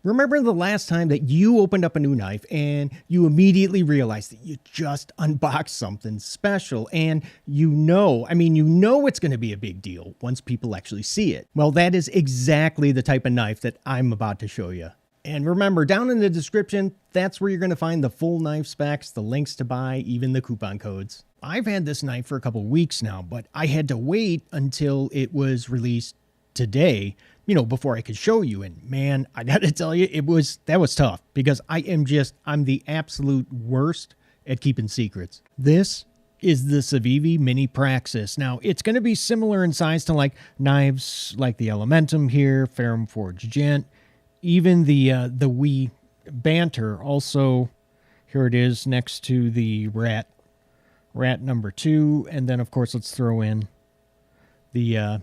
Remember the last time that you opened up a new knife and you immediately realized that you just unboxed something special, and you know it's going to be a big deal once people actually see it. Well, that is exactly the type of knife that I'm about to show you. And remember, down in the description, that's where you're going to find the full knife specs, the links to buy, even the coupon codes. I've had this knife for a couple weeks now, but I had to wait until it was released today, before I could show you. And man, I got to tell you, that was tough, because I'm the absolute worst at keeping secrets. This is the CIVIVI Mini Praxis. Now, it's going to be similar in size to like knives like the Elementum here, Ferrum Forge Gent, even the Wee Banter. Also, here it is next to the Rat number 2. And then, of course, let's throw in the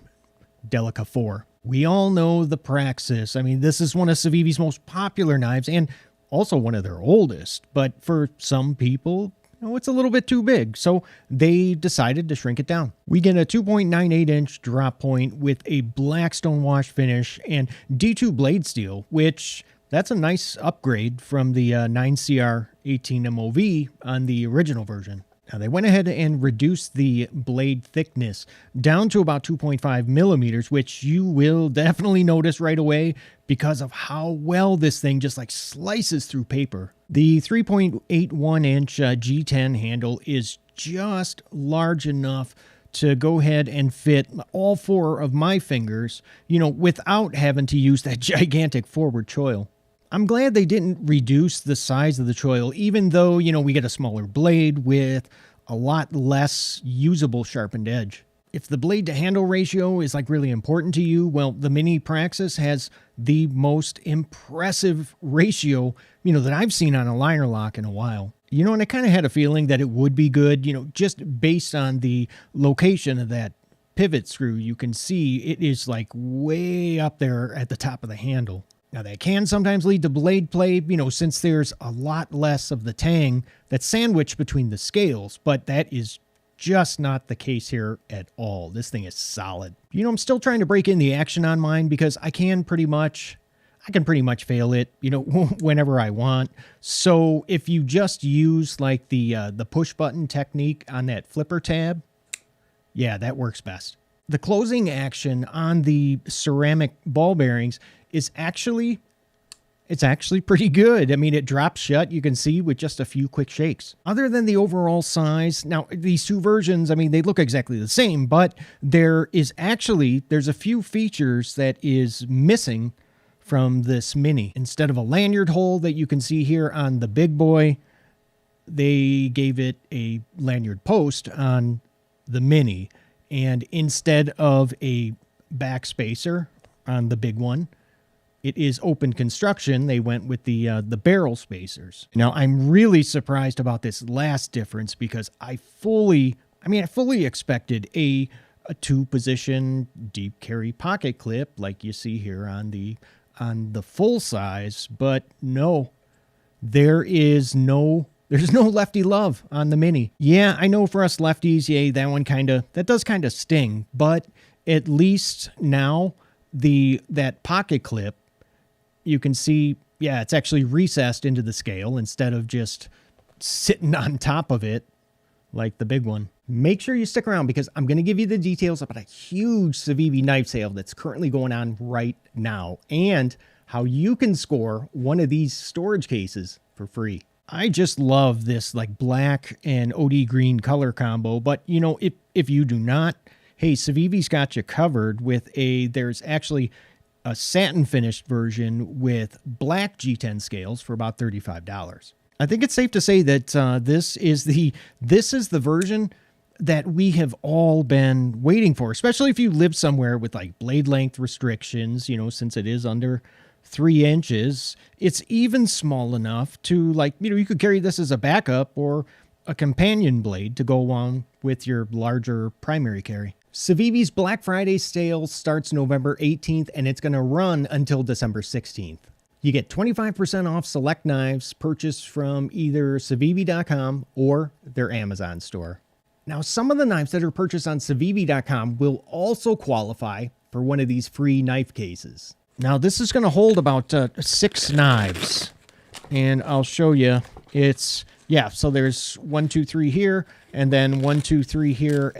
Delica 4. We all know the Praxis. This is one of CIVIVI's most popular knives and also one of their oldest. But for some people, it's a little bit too big, so they decided to shrink it down. We get a 2.98-inch drop point with a black stonewash finish and D2 blade steel, which that's a nice upgrade from the 9CR 18 MOV on the original version. Now, they went ahead and reduced the blade thickness down to about 2.5 millimeters, which you will definitely notice right away because of how well this thing just like slices through paper. The 3.81-inch G10 handle is just large enough to go ahead and fit all 4 of my fingers, without having to use that gigantic forward choil. I'm glad they didn't reduce the size of the choil, even though, we get a smaller blade with a lot less usable sharpened edge. If the blade to handle ratio is like really important to you, well, the Mini Praxis has the most impressive ratio, that I've seen on a liner lock in a while. And I kind of had a feeling that it would be good, just based on the location of that pivot screw. You can see it is like way up there at the top of the handle. Now, that can sometimes lead to blade play, since there's a lot less of the tang that's sandwiched between the scales, but that is just not the case here at all. This thing is solid. I'm still trying to break in the action on mine because I can pretty much fail it, whenever I want. So if you just use like the push button technique on that flipper tab, yeah, that works best. The closing action on the ceramic ball bearings is actually pretty good. It drops shut, you can see, with just a few quick shakes. Other than the overall size, now these two versions, they look exactly the same, but there's a few features that is missing from this Mini. Instead of a lanyard hole that you can see here on the big boy, they gave it a lanyard post on the Mini. And instead of a back spacer on the big one, it is open construction. They went with the barrel spacers. Now, I'm really surprised about this last difference because I fully expected a 2-position deep carry pocket clip like you see here on the full size, but no, there's no lefty love on the Mini. Yeah, I know for us lefties, that does kind of sting, but at least now that pocket clip, you can see, yeah, it's actually recessed into the scale instead of just sitting on top of it like the big one. Make sure you stick around because I'm going to give you the details about a huge CIVIVI knife sale that's currently going on right now and how you can score one of these storage cases for free. I just love this like black and OD green color combo, but if you do not, hey, CIVIVI's got you covered with there's actually a satin finished version with black G10 scales for about $35. I think it's safe to say that this is the version that we have all been waiting for, especially if you live somewhere with like blade length restrictions, since it is under 3 inches. It's even small enough to you could carry this as a backup or a companion blade to go along with your larger primary carry. CIVIVI's Black Friday sale starts November 18th, and it's going to run until December 16th. You get 25% off select knives purchased from either CIVIVI.com or their Amazon store. Now, some of the knives that are purchased on CIVIVI.com will also qualify for one of these free knife cases. Now this is going to hold about 6 knives, and I'll show you. It's, yeah, so there's 1, 2, 3 here, and then 1, 2, 3 here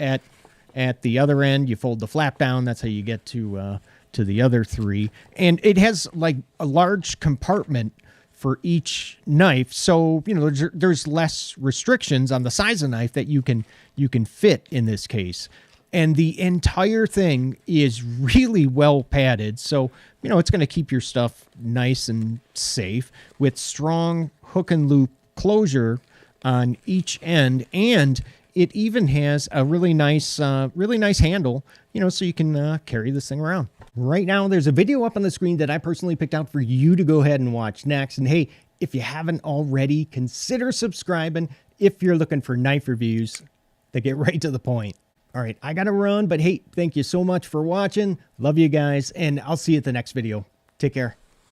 at the other end. You fold the flap down. That's how you get to the other 3. And it has like a large compartment for each knife, so you know there's less restrictions on the size of knife that you can fit in this case. And the entire thing is really well padded, so you know it's going to keep your stuff nice and safe with strong hook and loop closure on each end, and it even has a really nice handle, you know, so you can carry this thing around. Right now, there's a video up on the screen that I personally picked out for you to go ahead and watch next. And hey, if you haven't already, consider subscribing if you're looking for knife reviews that get right to the point. All right, I got to run, but hey, thank you so much for watching. Love you guys, and I'll see you at the next video. Take care.